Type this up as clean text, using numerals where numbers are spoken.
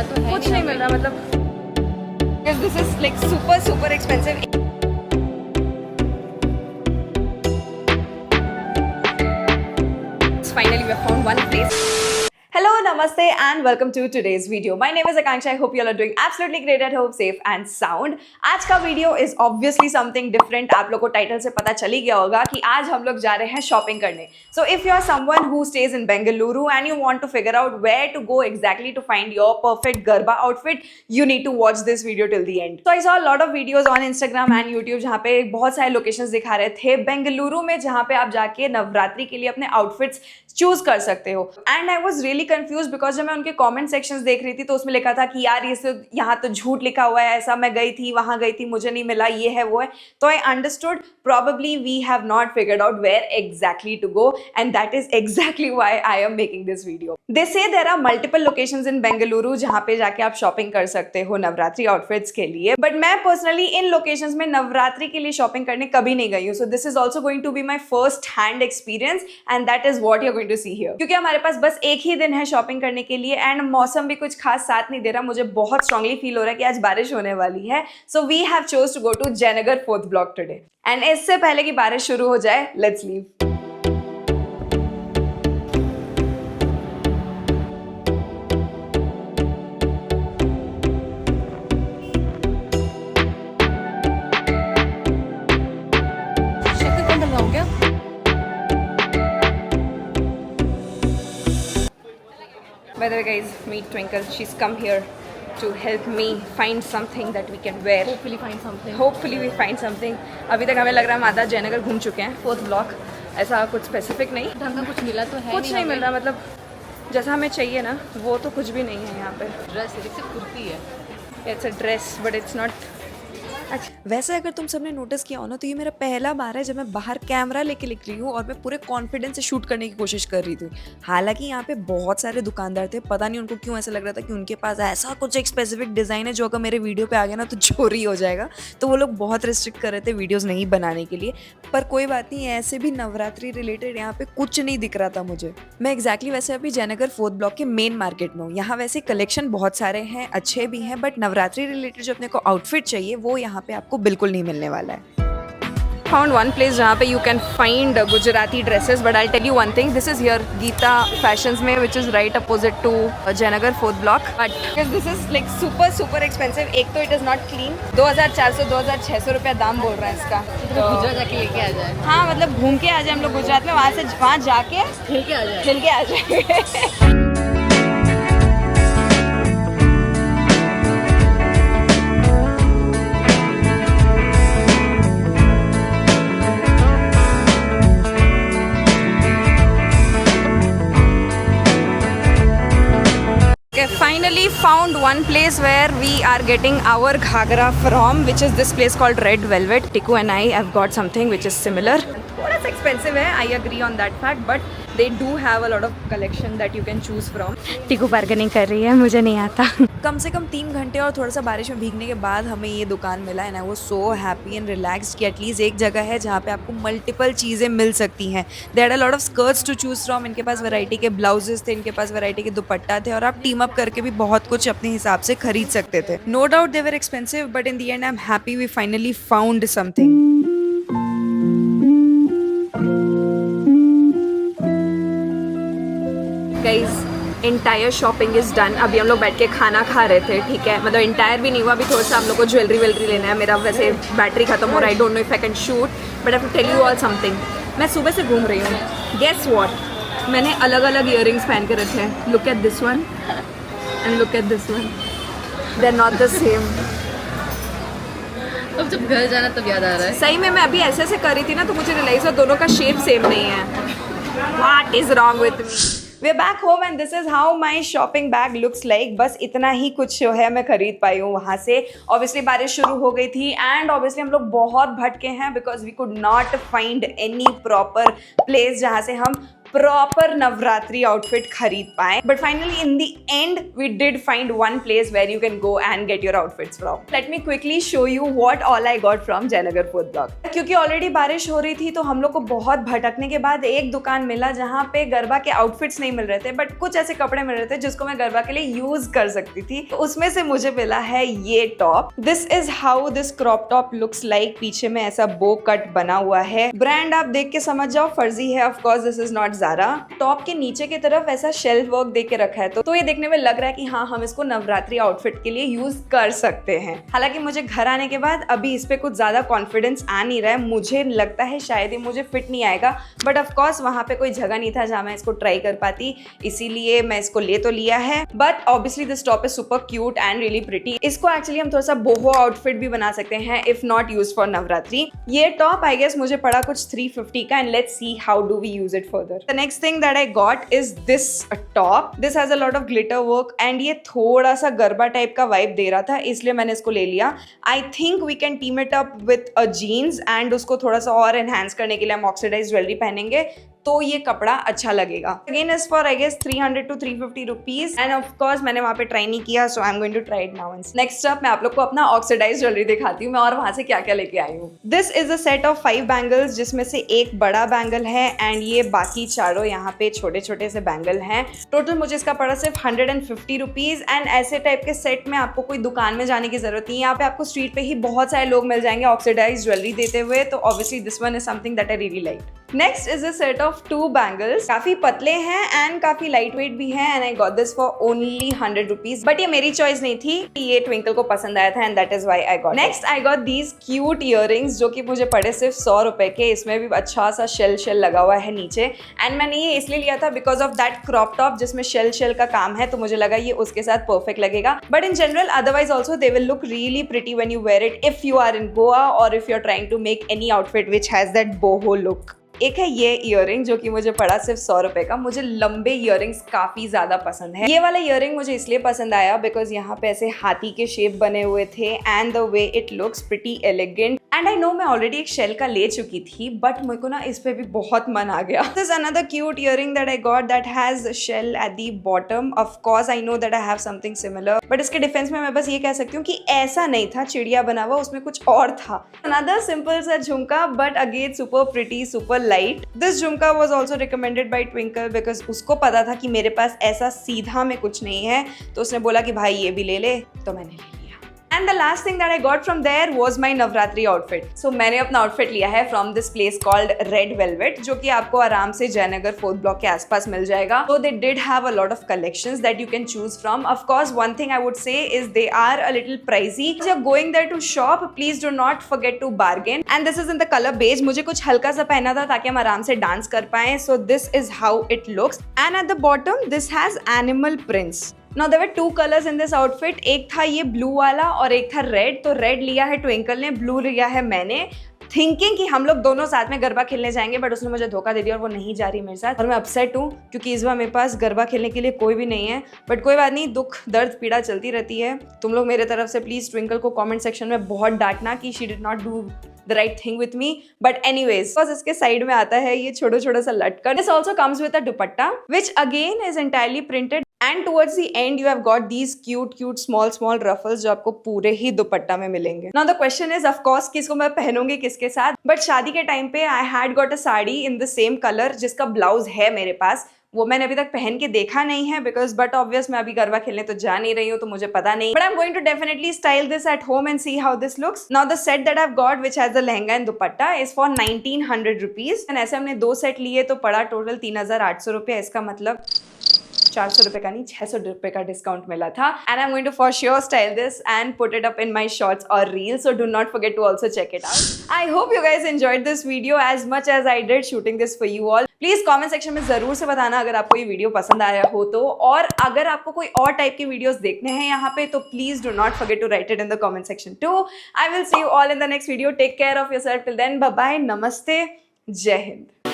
तो है कुछ नहीं मिल रहा, मतलब this is like super super expensive. Finally we have found one place. Hello, namaste and welcome to today's video. My name is Akanksha. I hope you all are doing absolutely great at home, safe and sound. आज का video is obviously something different. आप लोग को title से पता चल ही गया होगा कि आज हम लोग जा रहे हैं शॉपिंग करने. So if you are someone who stays in Bengaluru and you want to figure out where to go exactly to find your perfect Garba outfit, you need to watch this video till the end. So I saw a lot of videos on Instagram and YouTube जहाँ पे बहुत सारे locations दिखा रहे थे बेंगलुरु में, जहाँ पे आप जाके नवरात्रि के लिए अपने आउटफिट्स चूज कर सकते हो. And I was really confuse because जब मैं उनके कमेंट सेक्शंस देख रही थी तो उसमें लिखा था कि यार ये यहाँ तो झूठ लिखा हुआ है, ऐसा मैं गई थी, वहां गई थी, मुझे नहीं मिला, ये है वो है. तो I understood probably we have not figured out where exactly to go, and that is exactly why I am making this video. They say there are multiple locations in Bengaluru जहाँ पे जाके आप शॉपिंग कर सकते हो Navratri outfits के लिए, but मैं पर्सनली इन लोकेशंस में नवरात्रि के लिए शॉपिंग करने कभी नहीं गई हूँ. So this is also going to be my first hand experience and that is what you are going to see here. क्योंकि हमारे पास बस एक ही दिन है शॉपिंग करने के लिए एंड मौसम भी कुछ खास साथ नहीं दे रहा. मुझे बहुत स्ट्रांगली फील हो रहा है कि आज बारिश होने वाली है. So we have chose to go to Jayanagar 4th block today. And इससे पहले कि बारिश शुरू हो जाए, let's leave. By the way guys, meet Twinkle. She's come here to help me find something that we can wear. Hopefully find something. Hopefully we find something. अभी तक हमें लग रहा है हम आधा जयनगर घूम चुके हैं, 4th ब्लॉक. ऐसा कुछ स्पेसिफिक नहीं, ढंग का कुछ मिला तो है कुछ नहीं मिल रहा. मतलब जैसा हमें चाहिए ना वो तो कुछ भी नहीं है यहाँ पे. ड्रेस सिर्फ कुर्ती है. It's a dress but it's not. वैसे अगर तुम सबने नोटिस किया हो ना तो ये मेरा पहला बार है जब मैं बाहर कैमरा लेके निकली हूँ और मैं पूरे कॉन्फिडेंस से शूट करने की कोशिश कर रही थी. हालांकि यहाँ पे बहुत सारे दुकानदार थे, पता नहीं उनको क्यों ऐसा लग रहा था कि उनके पास ऐसा कुछ एक स्पेसिफिक डिज़ाइन है जो अगर मेरे वीडियो पे आ गया ना तो चोरी हो जाएगा. तो वो लोग बहुत रिस्ट्रिक्ट कर रहे थे वीडियोज़ नहीं बनाने के लिए. पर कोई बात नहीं, ऐसे भी नवरात्रि रिलेटेड यहाँ पे कुछ नहीं दिख रहा था मुझे. मैं एग्जैक्टली वैसे अभी जयनगर 4th ब्लॉक के मेन मार्केट में हूँ. यहाँ वैसे कलेक्शन बहुत सारे हैं, अच्छे भी हैं, बट नवरात्रि रिलेटेड जो अपने को आउटफिट चाहिए वो यहाँ पे आपको बिल्कुल नहीं मिलने वाला है. Found one place जहाँ पे you can find Gujarati dresses, but I'll tell you one thing. This is here Geeta Fashions में, which is right opposite to Jayanagar 4th block. But because this is like super super expensive. एक तो it is not clean. 2400-2600 रुपया दाम बोल रहा है इसका. तो गुजरात जाके लेके आ जाए. हाँ मतलब घूम के आ जाए हम लोग गुजरात में, वहाँ जाके खेल के आ जाए. खेल के आ जाए. Finally found one place where we are getting our ghagra from, which is this place called Red Velvet. Tiku and I have got something which is similar. थोड़ा सा expensive है, I agree on that fact, but they do have a lot of collection that you can choose from. Tiku bargaining कर रही है, मुझे नहीं आता. कम से कम 3 घंटे और थोड़ा सा बारिश में भीगने के बाद हमें ये दुकान मिला and I was so happy and relaxed कि एटलीस्ट एक जगह है जहाँ पे आपको मल्टीपल चीज़ें मिल सकती हैं. There are lot of skirts to choose from. इनके पास वैरायटी के ब्लाउजेस थे, इनके पास वैरायटी के दुपट्टा थे और आप टीम अप करके भी बहुत कुछ अपने हिसाब से खरीद सकते थे. No doubt they were expensive but in the end I am happy we finally found something. Guys, entire shopping is done. अभी हम लोग बैठ के खाना खा रहे थे, ठीक है. मतलब इंटायर भी नहीं हुआ, अभी थोड़ा सा हम लोग को ज्वेलरी लेना है. मेरा वैसे बैटरी खत्म हो रहा है, I don't know if I can shoot, but I have to tell you all something. मैं सुबह से घूम रही हूँ. गेस व्हाट, मैंने अलग अलग ईयरिंग्स पहन के रखे हैं. Look at this one and look at this one, they are not the same. अब जब घर जाना तब याद आ रहा है. सही में मैं अभी ऐसे ऐसे कर रही थी ना तो मुझे रियलाइज हुआ दोनों का शेप सेम नहीं है. What is wrong with me. Way back home and this is how my shopping bag looks like. बस इतना ही कुछ जो है मैं खरीद पाई हूँ वहाँ से. ऑब्वियसली बारिश शुरू हो गई थी एंड ऑब्वियसली हम लोग बहुत भटके हैं because we could not find any proper place जहाँ से हम प्रॉपर नवरात्रि आउटफिट खरीद पाए. But finally in the end we did find one place where you can go and get your outfits from. Let me quickly show you what all I got from Jayanagar food block. क्योंकि already बारिश हो रही थी तो हम लोग को बहुत भटकने के बाद एक दुकान मिला जहाँ पे गरबा के आउटफिट्स नहीं मिल रहे थे, बट कुछ ऐसे कपड़े मिल रहे थे जिसको मैं गरबा के लिए यूज कर सकती थी. तो उसमें से मुझे मिला है ये top. This is how this crop top looks like. पीछे में ऐसा बो कट बना हुआ है. ब्रांड आप देख के समझ जाओ, फर्जी है. Of course this is not Zara. Top के नीचे की तरफ ऐसा शेल्फ वर्क दे के रखा है, तो ये देखने में लग रहा है कि हाँ, हम इसको नवरात्रि आउटफिट के लिए यूज कर सकते हैं. हालांकि मुझे घर आने के बाद अभी इस पे कुछ ज्यादा कॉन्फिडेंस आ नहीं रहा है. मुझे लगता है शायद ही मुझे फिट नहीं आएगा, बट ऑफ कोर्स वहां पे कोई जगह नहीं था जहां मैं इसको ट्राई कर पाती, इसीलिए मैं इसको ले तो लिया है. But obviously this top is super cute and really pretty. इसको एक्चुअली हम थोड़ा सा बोहो आउटफिट भी बना सकते हैं if not use for Navratri. ये टॉप आई गेस मुझे पड़ा कुछ 350 का, and let's see how do we use it further. The next thing that I got is this top. This has a lot of glitter work and ये थोड़ा सा Garba type का vibe दे रहा था, इसलिए मैंने इसको ले लिया. I think we can team it up with a jeans and उसको थोड़ा सा और एनहांस करने के लिए हम ऑक्सीडाइज ज्वेलरी पहनेंगे तो ये कपड़ा अच्छा लगेगा. Again is for I guess 300 to 350 rupees, and of course मैंने वहाँ पे ट्राई नहीं किया, so I am going to try it now. Next up मैं आप लोग को अपना ऑक्सीडाइज ज्वेलरी दिखाती हूँ मैं और वहाँ से क्या क्या लेके आई हूँ. This is a set of 5 bangles जिसमें से एक बड़ा बैंगल है एंड ये बाकी चारों यहाँ पे छोटे छोटे से बैंगल हैं. टोटल मुझे इसका पड़ा सिर्फ 150 रुपीज. एंड ऐसे टाइप के सेट में आपको कोई दुकान में जाने की जरूरत नहीं है. यहाँ पे आपको स्ट्रीट पे ही बहुत सारे लोग मिल जाएंगे ऑक्सीडाइज ज्वेलरी देते हुए, तो obviously this one is something that I really like. Next is a set of 2 bangles. काफी पतले हैं एंड काफी लाइट वेट भी हैं, and I got this for only 100 rupees. But ये मेरी चॉइस नहीं थी, ये ट्विंकल को पसंद आया था and that is why I got. Next I got these cute earrings जो कि मुझे पड़े सिर्फ 100 रुपए के. इसमें भी अच्छा सा शेल लगा हुआ है नीचे, एंड मैंने ये इसलिए लिया था because of that crop top जिसमें शेल का काम है, तो मुझे लगा ये उसके साथ परफेक्ट लगेगा. But in general otherwise also they will look really pretty when you wear it if you are in Goa और if you are trying to make any outfit which has that boho look. एक है ये earring जो कि मुझे पड़ा सिर्फ 100 रुपए का. मुझे लंबे इयररिंग्स काफी ज्यादा पसंद है. ये वाला इयररिंग मुझे इसलिए पसंद आया बिकॉज यहाँ पे ऐसे हाथी के शेप बने हुए थे and the way it looks pretty elegant. And I know मैं ऑलरेडी एक शेल का ले चुकी थी, बट मेरे को ना इस पे भी बहुत मन आ गया. This is another cute earring that I got that has shell at the bottom. Of course I know that I have something similar, but इसके डिफेंस में मैं बस ये कह सकती हूँ कि ऐसा नहीं था चिड़िया बना हुआ, उसमें कुछ और था. अनदर सिंपल सा झुमका but again super pretty, super light. This jhumka was also recommended by Twinkle because उसको पता था कि मेरे पास ऐसा सीधा में कुछ नहीं है, तो उसने बोला कि भाई ये भी ले ले, तो मैंने ले लिया. And the last thing that I got from there was my Navratri outfit. So मैंने अपना outfit लिया है from this place called Red Velvet, जो कि आपको आराम से जयनगर 4th block के आसपास मिल जाएगा. So they did have a lot of collections that you can choose from. Of course, one thing I would say is they are a little pricey. If you're going there to shop, please do not forget to bargain. And this is in the color beige. मुझे कुछ हल्का सा पहना था ताकि हम आराम से डांस कर पाएं. So this is how it looks. And at the bottom, this has animal prints. Now there were 2 colors in this outfit. एक था ये ब्लू वाला और एक था रेड. तो रेड लिया है ट्विंकल ने, ब्लू लिया है मैंने, थिंकिंग कि हम लोग दोनों साथ में गरबा खेलने जाएंगे, बट उसने मुझे धोखा दे दिया और वो नहीं जा रही मेरे साथ. और मैं अपसेट हूँ क्योंकि इस बार मेरे पास गरबा खेलने के लिए कोई भी नहीं है. बट कोई बात नहीं, दुख दर्द पीड़ा चलती रहती है. तुम लोग मेरे तरफ से प्लीज ट्विंकल को कमेंट सेक्शन में बहुत डांटना कि she did not do the right thing with me. But anyways, because इसके साइड में आता है ये छोटा सा लटकन. This also comes with a dupatta which again is entirely printed. And towards the end you have got these cute small ruffles जो आपको पूरे ही दुपट्टा में मिलेंगे. Now the question is of course किसको मैं पहनूंगी किसके साथ. But शादी के टाइम पे I had got a sari in the same color जिसका ब्लाउज है मेरे पास. वो मैंने अभी तक पहन के देखा नहीं है बिकॉज बट ऑब्वियस मैं अभी गरबा खेलने तो जा नहीं रही हूँ, तो मुझे पता नहीं. But I am going to definitely style this at home and see how this looks. Now the set that I have got which has the lehenga and dupatta is for 1900 rupees. And ऐसे हमने 2 सेट लिए तो पड़ा total 3800 रुपये. इसका मतलब 400 रुपए का नहीं, 600 रुपए का डिस्काउंट मिला था. And I am going to for sure style this and put it up in my shorts और reels, so do not forget to also check it out. I hope you guys enjoyed this video as much as I did shooting this for you all. Please comment section में जरूर से बताना अगर आपको ये video पसंद आया हो तो, और अगर आपको कोई और टाइप के वीडियोस देखने हैं यहाँ पे तो please do not forget to write it in the comment section too. I will see you all in the next video. Take care of yourself. Till then, bye bye, नमस्ते, जय हिंद.